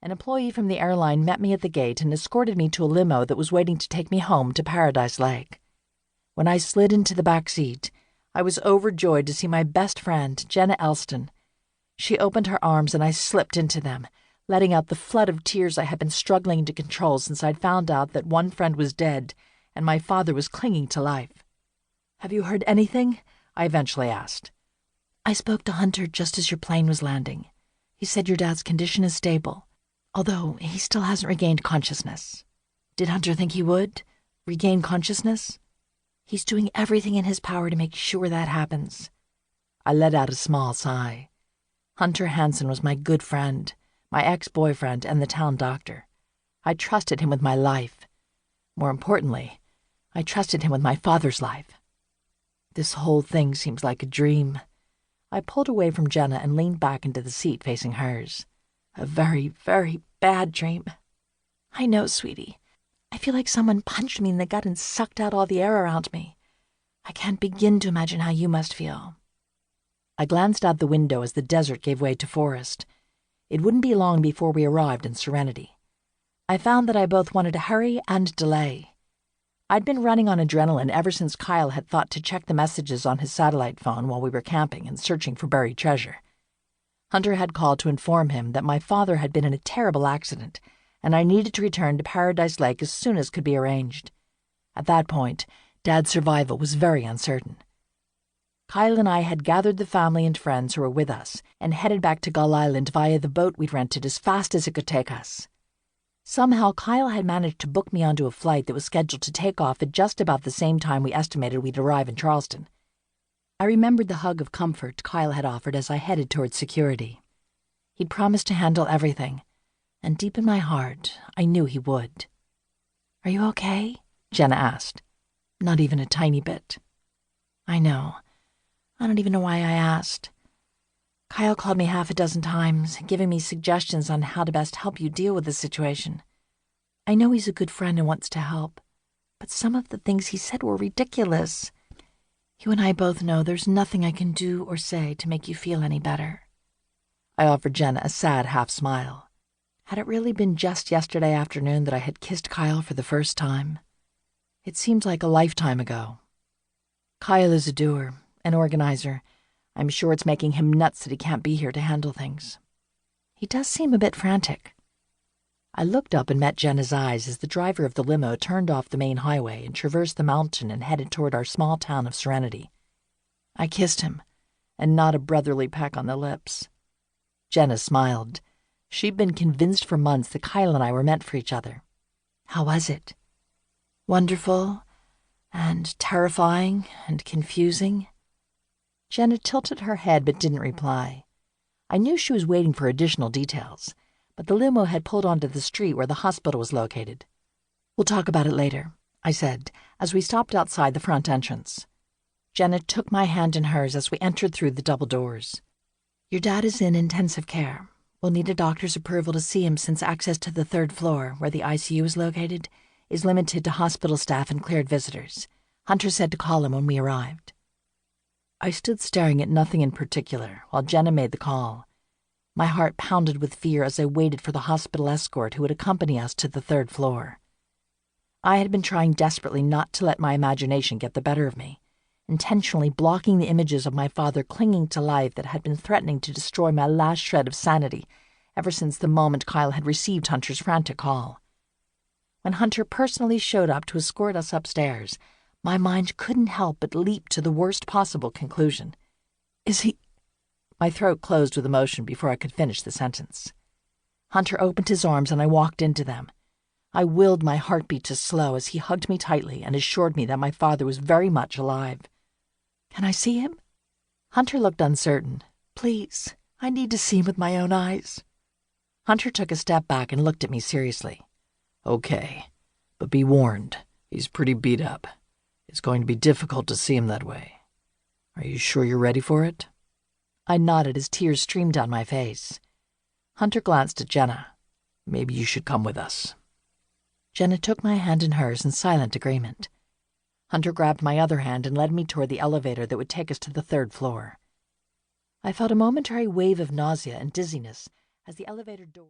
An employee from the airline met me at the gate and escorted me to a limo that was waiting to take me home to Paradise Lake. When I slid into the back seat, I was overjoyed to see my best friend, Jenna Elston. She opened her arms and I slipped into them, letting out the flood of tears I had been struggling to control since I'd found out that one friend was dead and my father was clinging to life. "Have you heard anything?" I eventually asked. "I spoke to Hunter just as your plane was landing. He said your dad's condition is stable, although he still hasn't regained consciousness." "Did Hunter think he would? Regain consciousness?" "He's doing everything in his power to make sure that happens." I let out a small sigh. Hunter Hansen was my good friend, my ex-boyfriend, and the town doctor. I trusted him with my life. More importantly, I trusted him with my father's life. This whole thing seems like a dream. I pulled away from Jenna and leaned back into the seat facing hers. A very, very bad dream. "I know, sweetie. I feel like someone punched me in the gut and sucked out all the air around me. I can't begin to imagine how you must feel." I glanced out the window as the desert gave way to forest. It wouldn't be long before we arrived in Serenity. I found that I both wanted to hurry and delay. I'd been running on adrenaline ever since Kyle had thought to check the messages on his satellite phone while we were camping and searching for buried treasure. Hunter had called to inform him that my father had been in a terrible accident, and I needed to return to Paradise Lake as soon as could be arranged. At that point, Dad's survival was very uncertain. Kyle and I had gathered the family and friends who were with us and headed back to Gull Island via the boat we'd rented as fast as it could take us. Somehow, Kyle had managed to book me onto a flight that was scheduled to take off at just about the same time we estimated we'd arrive in Charleston. I remembered the hug of comfort Kyle had offered as I headed towards security. He'd promised to handle everything, and deep in my heart, I knew he would. "Are you okay?" Jenna asked. "Not even a tiny bit." "I know. I don't even know why I asked. Kyle called me half a dozen times, giving me suggestions on how to best help you deal with the situation. I know he's a good friend and wants to help, but some of the things he said were ridiculous. You and I both know there's nothing I can do or say to make you feel any better." I offered Jenna a sad half-smile. Had it really been just yesterday afternoon that I had kissed Kyle for the first time? It seemed like a lifetime ago. Kyle is a doer, an organizer. I'm sure it's making him nuts that he can't be here to handle things. He does seem a bit frantic. I looked up and met Jenna's eyes as the driver of the limo turned off the main highway and traversed the mountain and headed toward our small town of Serenity. I kissed him, and not a brotherly peck on the lips. Jenna smiled. She'd been convinced for months that Kyle and I were meant for each other. "How was it?" "Wonderful, and terrifying, and confusing." Jenna tilted her head but didn't reply. I knew she was waiting for additional details, but the limo had pulled onto the street where the hospital was located. "We'll talk about it later," I said, as we stopped outside the front entrance. Jenna took my hand in hers as we entered through the double doors. "Your dad is in intensive care. We'll need a doctor's approval to see him since access to the third floor, where the ICU is located, is limited to hospital staff and cleared visitors. Hunter said to call him when we arrived." I stood staring at nothing in particular while Jenna made the call. My heart pounded with fear as I waited for the hospital escort who would accompany us to the third floor. I had been trying desperately not to let my imagination get the better of me, intentionally blocking the images of my father clinging to life that had been threatening to destroy my last shred of sanity ever since the moment Kyle had received Hunter's frantic call. When Hunter personally showed up to escort us upstairs, my mind couldn't help but leap to the worst possible conclusion. "Is he—" My throat closed with emotion before I could finish the sentence. Hunter opened his arms and I walked into them. I willed my heartbeat to slow as he hugged me tightly and assured me that my father was very much alive. "Can I see him?" Hunter looked uncertain. "Please, I need to see him with my own eyes." Hunter took a step back and looked at me seriously. "Okay, but be warned, he's pretty beat up. It's going to be difficult to see him that way. Are you sure you're ready for it?" I nodded as tears streamed down my face. Hunter glanced at Jenna. "Maybe you should come with us." Jenna took my hand in hers in silent agreement. Hunter grabbed my other hand and led me toward the elevator that would take us to the third floor. I felt a momentary wave of nausea and dizziness as the elevator door...